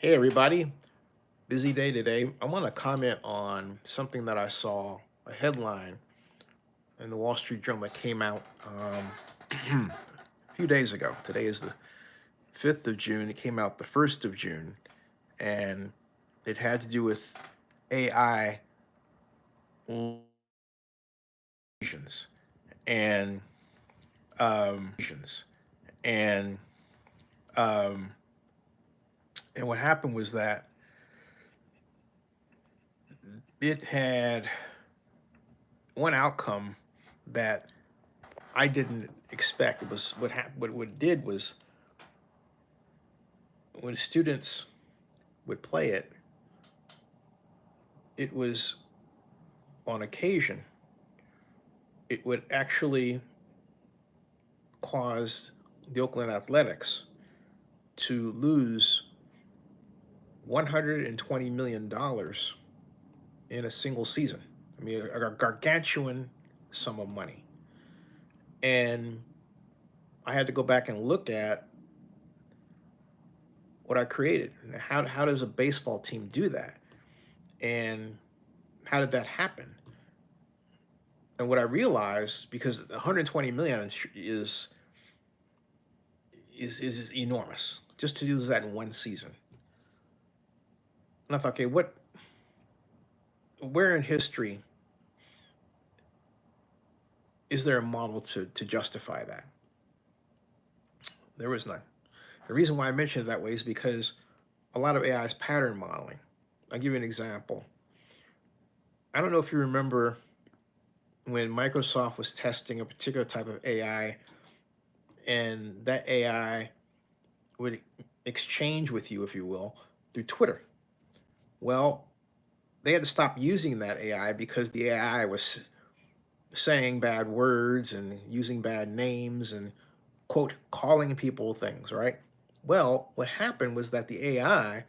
Hey everybody, busy day today. I want to comment on something that I saw, a headline in the Wall Street Journal that came out a few days ago. Today is the 5th of June. It came out the 1st of June, and it had to do with AI lesions and lesions. And um, and what happened was that it had one outcome that I didn't expect. It was what it did was when students would play it, it was on occasion, it would actually cause the Oakland Athletics to lose $120 million in a single season. I mean, a gargantuan sum of money. And I had to go back and look at what I created. How does a baseball team do that? And how did that happen? And what I realized, because 120 million is enormous, just to do that in one season. And I thought, okay, where in history is there a model to justify that? There was none. The reason why I mentioned it that way is because a lot of AI is pattern modeling. I'll give you an example. I don't know if you remember when Microsoft was testing a particular type of AI, and that AI would exchange with you, if you will, through Twitter. Well, they had to stop using that AI because the AI was saying bad words and using bad names and, quote, calling people things, right? Well, what happened was that the AI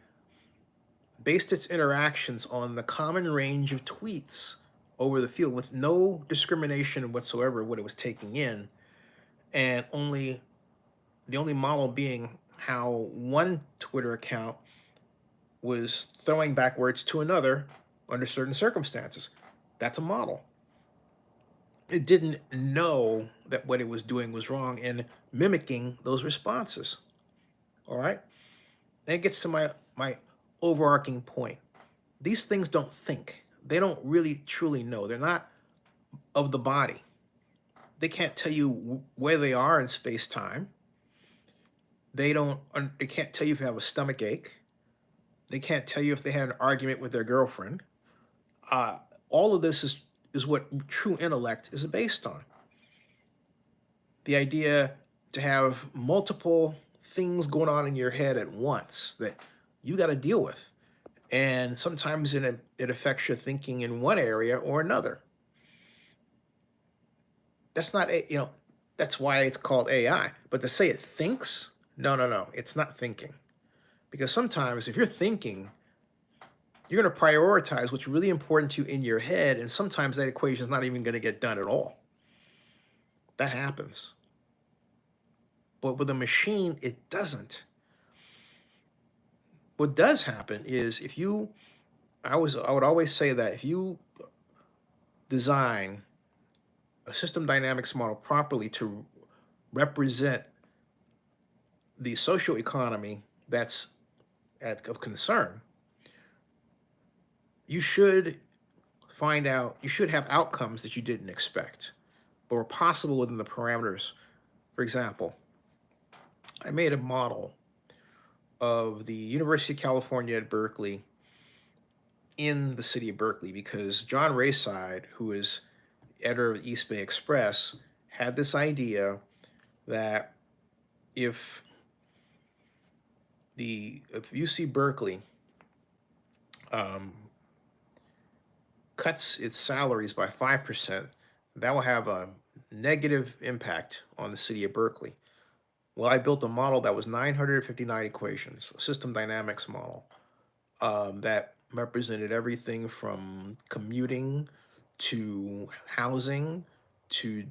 based its interactions on the common range of tweets over the field with no discrimination whatsoever what it was taking in, and the only model being how one Twitter account was throwing back words to another under certain circumstances. That's a model. It didn't know that what it was doing was wrong and mimicking those responses. All right. And it gets to my overarching point. These things don't think. They don't really truly know. They're not of the body. They can't tell you where they are in space time. They can't tell you if you have a stomach ache. They can't tell you if they had an argument with their girlfriend. Uh, all of this is what true intellect is based on. The idea to have multiple things going on in your head at once that you got to deal with. And sometimes it affects your thinking in one area or another. That's not, that's why it's called AI. But to say it thinks, no, no, no, it's not thinking. Because sometimes if you're thinking, you're going to prioritize what's really important to you in your head. And sometimes that equation is not even going to get done at all. That happens. But with a machine, it doesn't. What does happen is I would always say that if you design a system dynamics model properly to represent the social economy that's of concern, you should you should have outcomes that you didn't expect, but were possible within the parameters. For example, I made a model of the University of California at Berkeley in the city of Berkeley because John Rayside, who is editor of the East Bay Express, had this idea that if if UC Berkeley um, cuts its salaries by 5%, that will have a negative impact on the city of Berkeley. Well, I built a model that was 959 equations, a system dynamics model that represented everything from commuting to housing to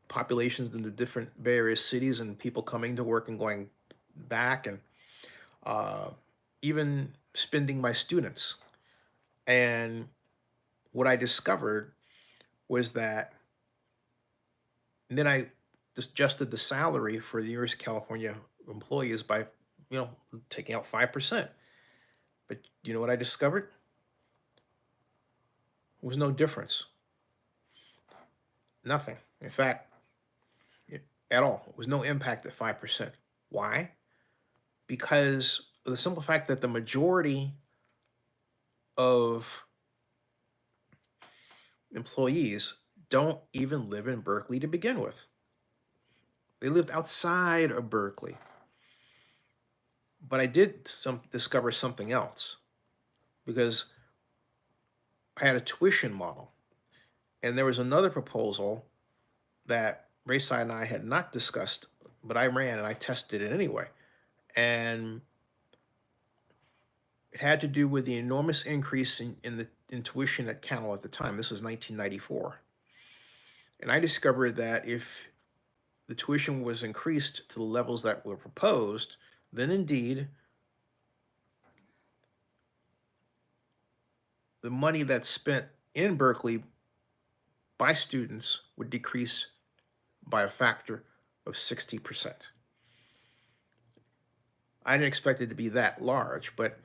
populations in the different various cities and people coming to work and going back, and uh, even spending my students. And what I discovered was that, and then I just adjusted the salary for the University of California employees by, taking out 5%. But you know what I discovered? There was no difference. Nothing. In fact, at all. It was no impact at 5%. Why? Because of the simple fact that the majority of employees don't even live in Berkeley to begin with. They lived outside of Berkeley. But I did discover something else, because I had a tuition model. And there was another proposal that Rayside and I had not discussed, but I ran and I tested it anyway. And it had to do with the enormous increase in tuition at Cal at the time. This was 1994. And I discovered that if the tuition was increased to the levels that were proposed, then indeed the money that's spent in Berkeley by students would decrease by a factor of 60%. I didn't expect it to be that large, but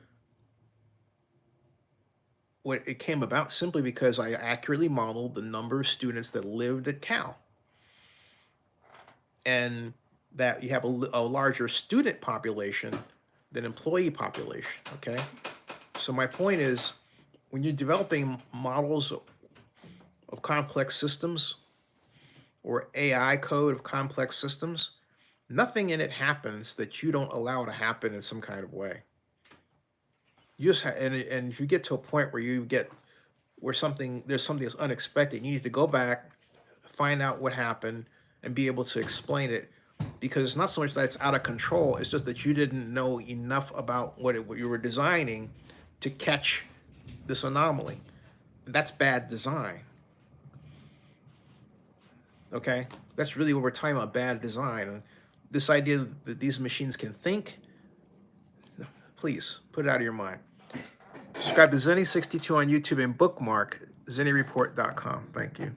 what it came about simply because I accurately modeled the number of students that lived at Cal, and that you have a larger student population than employee population. Okay, so my point is, when you're developing models of complex systems or AI code of complex systems, nothing in it happens that you don't allow to happen in some kind of way. You just and if you get to a point where there's something that's unexpected, you need to go back, find out what happened, and be able to explain it. Because it's not so much that it's out of control; it's just that you didn't know enough about what you were designing to catch this anomaly. That's bad design. Okay, that's really what we're talking about: bad design. And this idea that these machines can think, please put it out of your mind. Subscribe to Zenny62 on YouTube and bookmark ZennyReport.com. Thank you.